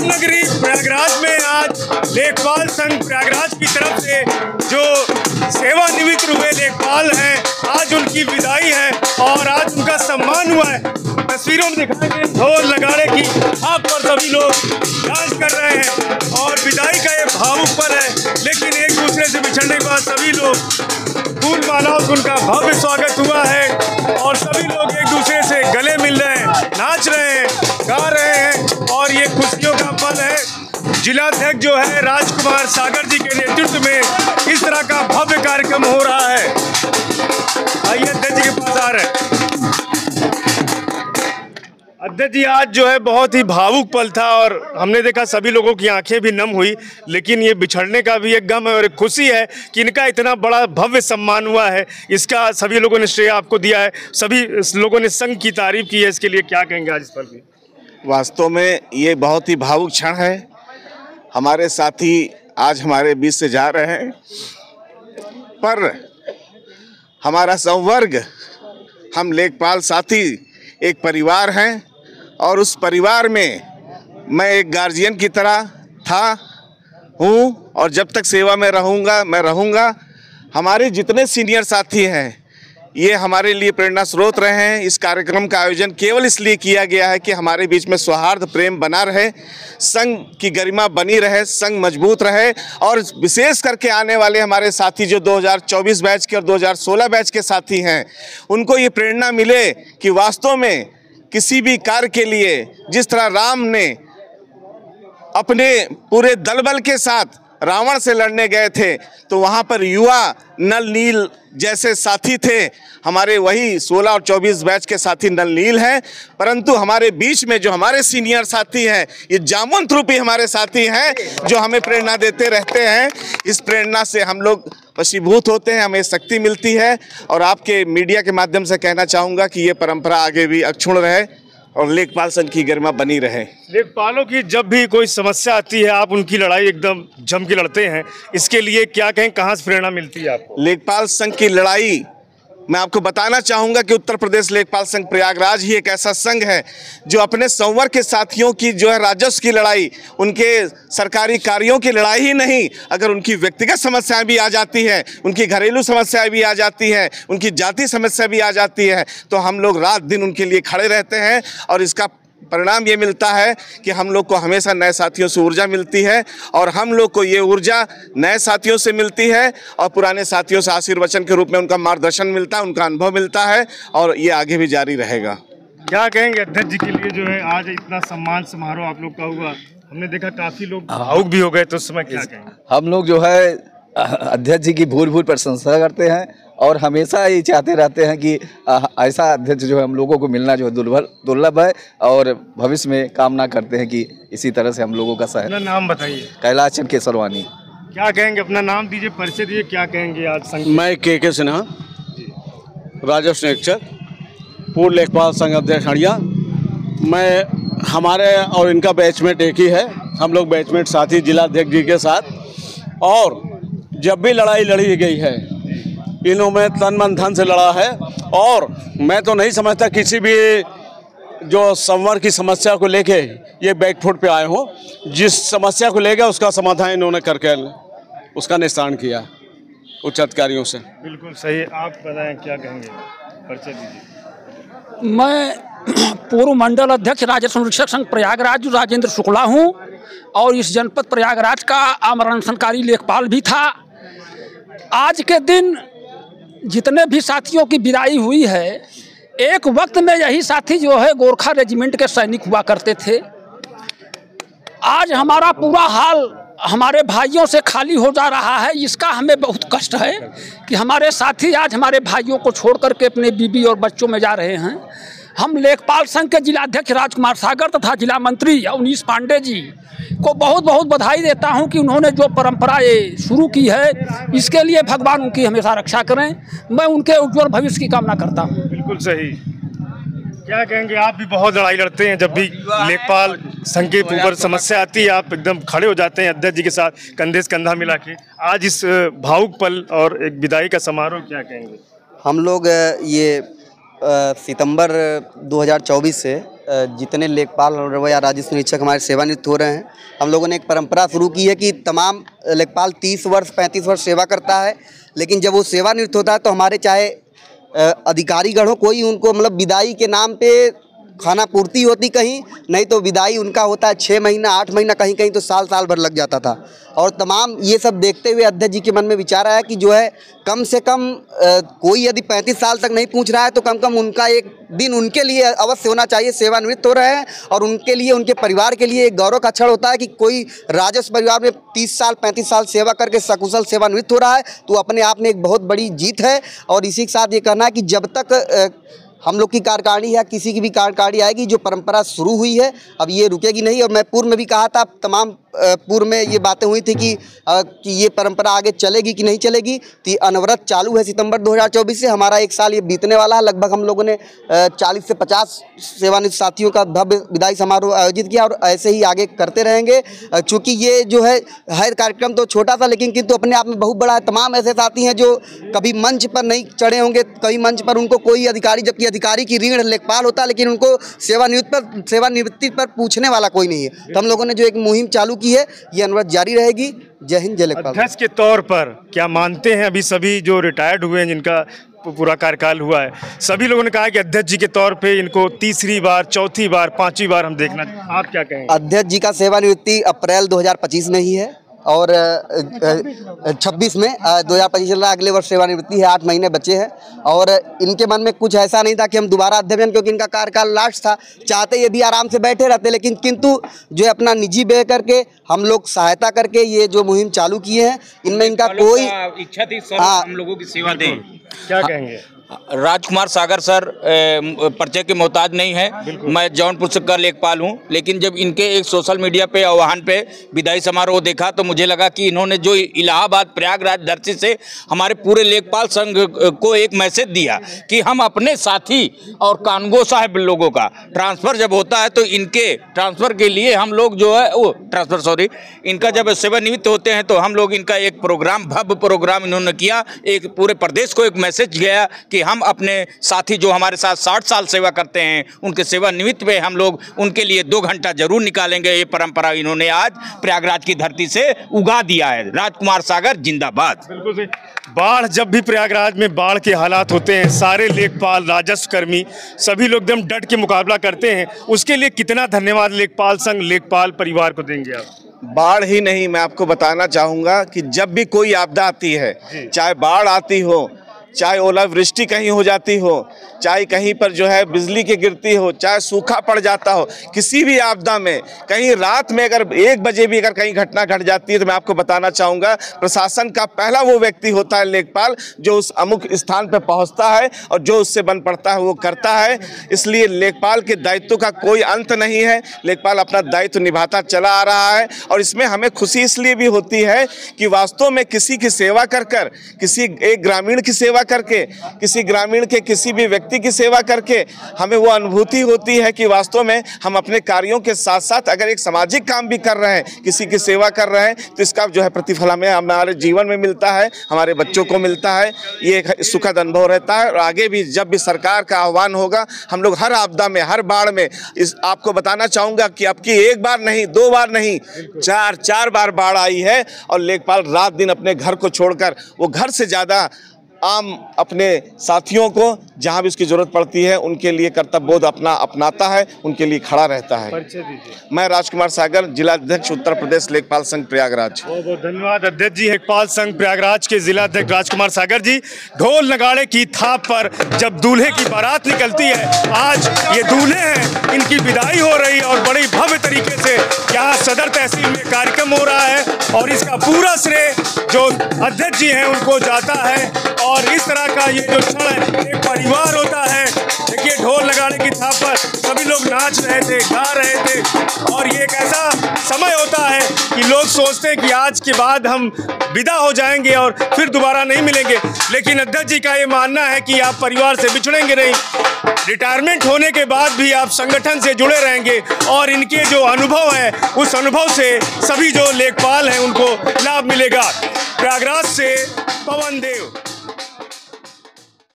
नगरी प्रयागराज में आज लेखपाल संघ प्रयागराज की तरफ से जो सेवानिवृत्त हुए लेखपाल हैं, आज उनकी विदाई है और आज उनका सम्मान हुआ है। तस्वीरों में दिखाएंगे ढोल नगाड़े की आप पर सभी लोग डांस कर रहे हैं और विदाई का ये भावुक पल है, लेकिन एक दूसरे से बिछड़ने के बाद सभी लोग फूल मालाओं से उनका भव्य स्वागत हुआ है और सभी लोग एक दूसरे से गले मिल रहे हैं, नाच रहे हैं, गा रहे हैं और ये खुशियों का पल है। जिलाध्यक्ष जो है राजकुमार सागर जी के नेतृत्व में इस तरह का भव्य कार्यक्रम हो रहा है। आइए अध्यक्ष जी के पास आ रहे हैं। अध्यक्ष जी, आज जो है बहुत ही भावुक पल था और हमने देखा सभी लोगों की आंखें भी नम हुई, लेकिन ये बिछड़ने का भी एक गम है और एक खुशी है कि इनका इतना बड़ा भव्य सम्मान हुआ है। इसका सभी लोगों ने श्रेय आपको दिया है, सभी लोगों ने संघ की तारीफ की है। इसके लिए क्या कहेंगे आज इस पल की? वास्तव में ये बहुत ही भावुक क्षण है। हमारे साथी आज हमारे बीच से जा रहे हैं, पर हमारा संवर्ग, हम लेखपाल साथी एक परिवार हैं और उस परिवार में मैं एक गार्जियन की तरह हूँ और जब तक सेवा में रहूँगा मैं रहूँगा। हमारे जितने सीनियर साथी हैं ये हमारे लिए प्रेरणा स्रोत रहे हैं। इस कार्यक्रम का आयोजन केवल इसलिए किया गया है कि हमारे बीच में सौहार्द प्रेम बना रहे, संघ की गरिमा बनी रहे, संघ मजबूत रहे और विशेष करके आने वाले हमारे साथी जो 2024 बैच के और 2016 बैच के साथी हैं, उनको ये प्रेरणा मिले कि वास्तव में किसी भी कार्य के लिए जिस तरह राम ने अपने पूरे दल बल के साथ रावण से लड़ने गए थे तो वहाँ पर युवा नल नील जैसे साथी थे। हमारे वही 16 और 24 बैच के साथी नल नील हैं, परंतु हमारे बीच में जो हमारे सीनियर साथी हैं ये जामवंत रूपी हमारे साथी हैं जो हमें प्रेरणा देते रहते हैं। इस प्रेरणा से हम लोग वशीभूत होते हैं, हमें शक्ति मिलती है और आपके मीडिया के माध्यम से कहना चाहूँगा कि ये परंपरा आगे भी अक्षुण्ण रहे और लेखपाल संघ की गरिमा बनी रहे। लेखपालों की जब भी कोई समस्या आती है आप उनकी लड़ाई एकदम जम के लड़ते हैं, इसके लिए क्या कहें, कहाँ से प्रेरणा मिलती है आपको? लेखपाल संघ की लड़ाई मैं आपको बताना चाहूँगा कि उत्तर प्रदेश लेखपाल संघ प्रयागराज ही एक ऐसा संघ है जो अपने संवर्ग के साथियों की जो है राजस्व की लड़ाई, उनके सरकारी कार्यों की लड़ाई ही नहीं, अगर उनकी व्यक्तिगत समस्याएं भी आ जाती हैं, उनकी घरेलू समस्याएं भी आ जाती हैं, उनकी जाति समस्या भी आ जाती है, तो हम लोग रात दिन उनके लिए खड़े रहते हैं और इसका परिणाम ये मिलता है कि हम लोग को हमेशा नए साथियों से ऊर्जा मिलती है और हम लोग को ये ऊर्जा नए साथियों से मिलती है और पुराने साथियों से आशीर्वचन के रूप में उनका मार्गदर्शन मिलता है, उनका अनुभव मिलता है और ये आगे भी जारी रहेगा। क्या कहेंगे अध्यक्ष जी के लिए जो है आज इतना सम्मान समारोह आप लोग का हुआ, हमने देखा काफ़ी लोग भावुक भी हो गए, तो उस समय क्या कहेंगे? हम लोग जो है अध्यक्ष जी की भूल भूल प्रशंसा करते हैं और हमेशा ये चाहते रहते हैं कि ऐसा अध्यक्ष जो है हम लोगों को मिलना जो है दुर्लभ है और भविष्य में कामना करते हैं कि इसी तरह से हम लोगों का अपना नाम बताइए। कैलाश चंद केसरवानी। क्या कहेंगे, अपना नाम दीजिए, परिचय दीजिए, क्या कहेंगे आज संघ? मैं के सिन्हा, राजस्व निरीक्षक, पूर्व लेखपाल संघ अध्यक्ष हड़िया। मैं हमारे और इनका बैचमेट एक ही है, हम लोग बैचमेट साथी जिलाध्यक्ष जी के साथ, और जब भी लड़ाई लड़ी गई है इन्होंने तन मन धन से लड़ा है और मैं तो नहीं समझता किसी भी जो संवर्ग की समस्या को लेके ये बैकफुट पे आए हो। जिस समस्या को लेके उसका समाधान इन्होंने करके उसका निस्तारण किया उच्च अधिकारियों से। बिल्कुल सही, आप बताएं क्या कहेंगे, परिचय दीजिए। मैं पूर्व मंडल अध्यक्ष राजस्व निरीक्षक संघ प्रयागराज राजेंद्र शुक्ला हूँ और इस जनपद प्रयागराज का आमरणकारी लेखपाल भी था। आज के दिन जितने भी साथियों की विदाई हुई है, एक वक्त में यही साथी जो है गोरखा रेजिमेंट के सैनिक हुआ करते थे। आज हमारा पूरा हाल हमारे भाइयों से खाली हो जा रहा है, इसका हमें बहुत कष्ट है कि हमारे साथी आज हमारे भाइयों को छोड़ करके अपने बीबी और बच्चों में जा रहे हैं। हम लेखपाल संघ के जिलाध्यक्ष राजकुमार सागर तथा जिला मंत्री अवनीश पांडे जी को बहुत बहुत बधाई देता हूं कि उन्होंने जो परंपरा ये शुरू की है, इसके लिए भगवान उनकी हमेशा रक्षा करें। मैं उनके उज्जवल भविष्य की कामना करता हूं। बिल्कुल सही। क्या कहेंगे, आप भी बहुत लड़ाई लड़ते हैं, जब भी लेखपाल संघ के ऊपर समस्या आती है आप एकदम खड़े हो जाते हैं अध्यक्ष जी के साथ कंधे से कंधा मिला के। आज इस भावुक पल और एक विदाई का समारोह, क्या कहेंगे? हम लोग ये सितंबर 2024 से जितने लेखपाल या राजस्व निरीक्षक हमारे सेवानिवृत्त हो रहे हैं, हम लोगों ने एक परंपरा शुरू की है कि तमाम लेखपाल 30 वर्ष 35 वर्ष सेवा करता है, लेकिन जब वो सेवानिवृत्त होता है तो हमारे चाहे अधिकारीगण हो, कोई उनको मतलब विदाई के नाम पे खाना पूर्ति होती कहीं, नहीं तो विदाई उनका होता है 6 महीना 8 महीना, कहीं कहीं तो साल भर लग जाता था। और तमाम ये सब देखते हुए अध्यक्ष जी के मन में विचार आया कि जो है कम से कम कोई यदि 35 साल तक नहीं पूछ रहा है तो कम कम उनका एक दिन उनके लिए अवश्य होना चाहिए। सेवानिवृत्त हो रहे हैं और उनके लिए, उनके परिवार के लिए एक गौरव का क्षण होता है कि कोई राजस्व परिवार में 30 साल 35 साल सेवा करके सकुशल सेवानिवृत्त हो रहा है, तो अपने आप में एक बहुत बड़ी जीत है। और इसी के साथ ये कहना है कि जब तक हम लोग की कार्यकारिणी या किसी की भी कार्यकारिणी आएगी, जो परंपरा शुरू हुई है अब ये रुकेगी नहीं। और मैं पूर्व में भी कहा था, तमाम पूर्व में ये बातें हुई थी कि ये परंपरा आगे चलेगी कि नहीं चलेगी, तो ये अनवरत चालू है। सितंबर 2024 से हमारा 1 साल ये बीतने वाला है। लगभग हम लोगों ने 40 से 50 सेवानिवृत्त साथियों का भव्य विदाई समारोह आयोजित किया और ऐसे ही आगे करते रहेंगे। चूँकि ये जो है कार्यक्रम तो छोटा सा, लेकिन किंतु अपने आप में बहुत बड़ा है। तमाम ऐसे साथी हैं जो कभी मंच पर नहीं चढ़े होंगे, कभी मंच पर उनको कोई अधिकारी, जबकि अधिकारी की ऋण लेखपाल होता है, लेकिन उनको सेवानिवृत्ति पर पूछने वाला कोई नहीं है। तो हम लोगों ने जो एक मुहिम चालू है, ये अनवरत जारी रहेगी। जय हिंद, जय लेखपाल। अध्यक्ष के तौर पर क्या मानते हैं, अभी सभी जो रिटायर्ड हुए हैं, जिनका पूरा कार्यकाल हुआ है, सभी लोगों ने कहा कि अध्यक्ष जी के तौर पे इनको तीसरी बार, चौथी बार, 5वीं बार हम देखना, आप क्या कहेंगे? अध्यक्ष जी का सेवानिवृत्ति अप्रैल 2025 में ही है और 26 में 2025 चल रहा है। अगले वर्ष सेवानिवृत्ति है, 8 महीने बचे हैं और इनके मन में कुछ ऐसा नहीं था कि हम दोबारा अध्यक्ष बन, क्योंकि इनका कार्यकाल लास्ट था। चाहते ये भी आराम से बैठे रहते, लेकिन किंतु जो है अपना निजी व्यय करके हम लोग सहायता करके ये जो मुहिम चालू किए हैं, इनमें इनका कोई इच्छा थी सर हम लोगों की सेवा दें। क्या कहेंगे? राजकुमार सागर सर परिचय के मोहताज नहीं है। मैं जौनपुर से का लेखपाल हूं, लेकिन जब इनके एक सोशल मीडिया पे आह्वान पे विदाई समारोह देखा तो मुझे लगा कि इन्होंने जो इलाहाबाद प्रयागराज धरती से हमारे पूरे लेखपाल संघ को एक मैसेज दिया कि हम अपने साथी और कानगो साहब लोगों का ट्रांसफ़र जब होता है तो इनके ट्रांसफ़र के लिए हम लोग जो है वो इनका जब सेवानिवृत्त होते हैं तो हम लोग इनका एक प्रोग्राम, भव्य प्रोग्राम इन्होंने किया। एक पूरे प्रदेश को एक मैसेज गया कि हम अपने साथी जो हमारे साथ 60 साल सेवा करते हैं, उनके सेवानिवृत्त में हम लोग उनके लिए 2 घंटा जरूर निकालेंगे। ये परंपरा इन्होंने आज प्रयागराज की धरती से उगा दिया है। राजकुमार सागर जिंदाबाद। बिल्कुल सही। बाढ़, जब भी प्रयागराज में बाढ़ के हालात होते हैं, सारे लेखपाल, राजस्व कर्मी, सभी लोग एकदम डट के मुकाबला करते हैं। उसके लिए कितना धन्यवाद लेखपाल संघ, लेखपाल परिवार को देंगे आप? बाढ़ ही नहीं, मैं आपको बताना चाहूँगा कि जब भी कोई आपदा आती है, चाहे बाढ़ आती हो, चाहे ओलावृष्टि कहीं हो जाती हो, चाहे कहीं पर जो है बिजली की गिरती हो, चाहे सूखा पड़ जाता हो, किसी भी आपदा में कहीं रात में अगर 1 बजे भी अगर कहीं घटना घट जाती है तो मैं आपको बताना चाहूँगा प्रशासन का पहला वो व्यक्ति होता है लेखपाल, जो उस अमुक स्थान पर पहुँचता है और जो उससे बन पड़ता है वो करता है। इसलिए लेखपाल के दायित्व का कोई अंत नहीं है। लेखपाल अपना दायित्व निभाता चला आ रहा है और इसमें हमें खुशी इसलिए भी होती है कि वास्तव में किसी की सेवा कर कर, किसी एक ग्रामीण की सेवा करके, किसी ग्रामीण के किसी भी व्यक्ति की सेवा करके हमें वो अनुभूति होती है कि वास्तव में हम अपने कार्यों के साथ साथ अगर एक सामाजिक काम भी कर रहे हैं, किसी की सेवा कर रहे हैं, तो इसका जो है प्रतिफल हमें हमारे जीवन में मिलता है, हमारे बच्चों को मिलता है। ये एक सुखद अनुभव रहता है और आगे भी जब भी सरकार का आह्वान होगा, हम लोग हर आपदा में, हर बाढ़ में, इस आपको बताना चाहूँगा कि अब की 1 बार नहीं, 2 बार नहीं, 4 बार बाढ़ आई है और लेखपाल रात दिन अपने घर को छोड़कर वो घर से ज़्यादा आम अपने साथियों को जहां भी उसकी जरूरत पड़ती है उनके लिए कर्तव्य बोध अपनाता है, उनके लिए खड़ा रहता है। परिचय दीजिए। मैं राजकुमार सागर, जिला अध्यक्ष उत्तर प्रदेश लेखपाल संघ प्रयागराज। बहुत बहुत धन्यवाद अध्यक्ष जी। लेखपाल संघ प्रयागराज के जिला अध्यक्ष राजकुमार सागर जी। ढोल नगाड़े की थाप पर जब दूल्हे की बारात निकलती है, आज ये दूल्हे हैं, इनकी विदाई हो रही है और बड़ी भव्य तरीके से यहाँ सदर तहसील में कार्यक्रम हो रहा है और इसका पूरा श्रेय जो अध्यक्ष जी हैं उनको जाता है। और इस तरह का ये जो क्षण है, एक परिवार होता है। देखिए, ढोल लगाने की थाप पर सभी लोग नाच रहे थे, गा रहे थे और ये एक ऐसा समय होता है कि लोग सोचते हैं कि आज के बाद हम विदा हो जाएंगे और फिर दोबारा नहीं मिलेंगे, लेकिन अध्यक्ष जी का ये मानना है कि आप परिवार से बिछड़ेंगे नहीं। रिटायरमेंट होने के बाद भी आप संगठन से जुड़े रहेंगे और इनके जो अनुभव है, उस अनुभव से सभी जो लेखपाल हैं उनको लाभ मिलेगा। प्रयागराज से पवन देव।